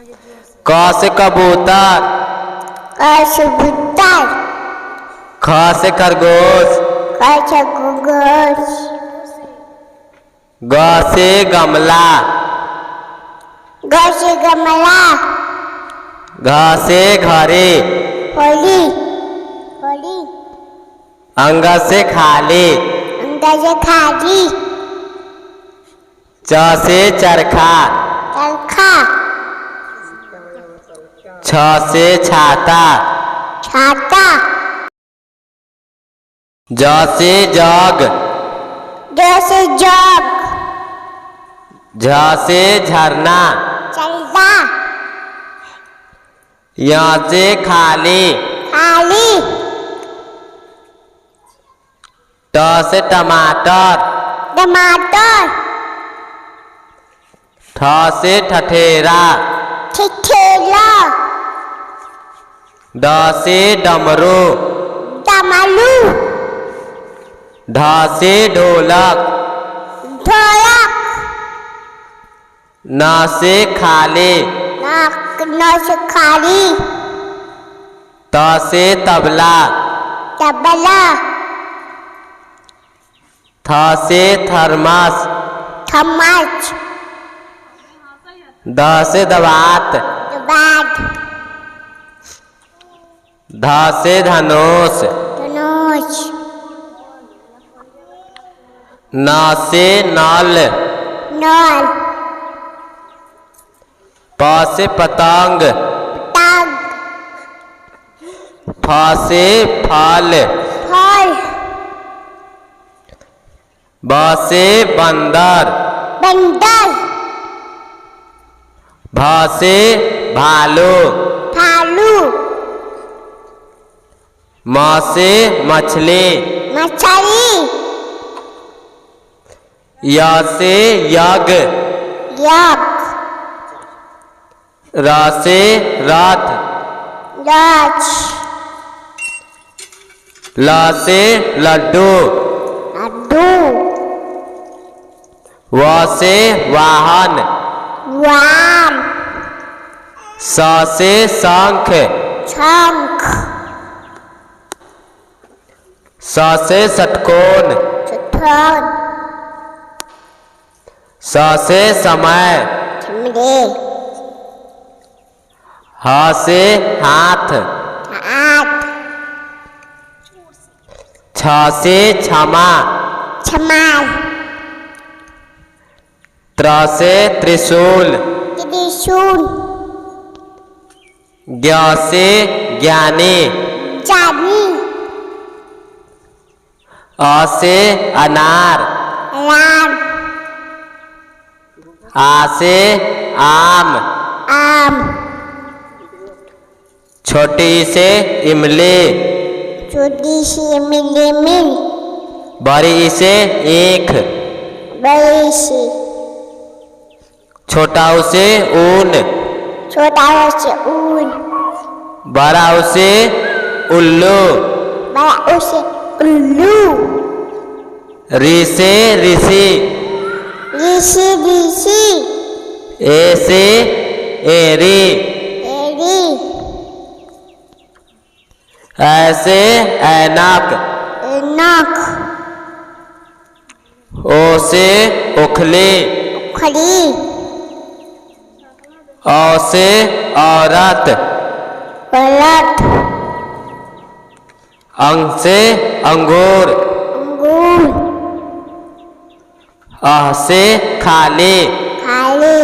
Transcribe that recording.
क से कबूतर, क से कबूतर, ख से खरगोश, ख से खरगोश, ग से गमला, ग से गमला, घ से घड़ी, होली, होली, अंग से खाली, अंग से खाली, च से चरखा, चरखा, छ से छाता, छाता, ज से जग, ज से जग, झ से झरना, चलता, य से खाली, खाली, ट से टमाटर, टमाटर, ठ से ठठेरा, ठेला, ड से डमरू, डमरू, ढ से ढोलक, ढोलक, न से खाली, न से खाली, त से तबला, तबला, थ से थर्मस, थमच, द से दवात, बाद, ध से धनुष, धनुष, न से नल, नल, प से पतंग, पतंग, फ से फल, फल, ब से बंदर, बंदर, भ से भालू, भालू, म से मछली, मछली, य से यज्ञ, यज्ञ, र से रथ, राज, ल से लड्डू, लड्डू, व से वाहन, वाम, स से शंख, शंख, स से षटकोण, चतुर, स से समय, चमड़े, ह से हाथ, हाथ, छ से क्षमा, छमाल, त्र से त्रिशूल, त्रिशूल, ज्ञ से ज्ञानी, जानी, अ से अनार, राम, आ से आम, आम, छोटी से इमली, छोटी सी मिली मिल, बड़ी से ईख, बड़ी सी, छोटा से ऊन, छोटा से ऊन, बड़ा से उल्लू, बड़ा उसे उल्लू, ऋ से ऋषि, ऋषि ऋषि, ए से एरी, एरी, ऐसे ऐनक, नख, ओ से उखली, उखली, औ से औरत, औरत, अंग से अंगूर, अंगूर, अह से खाली, खाली,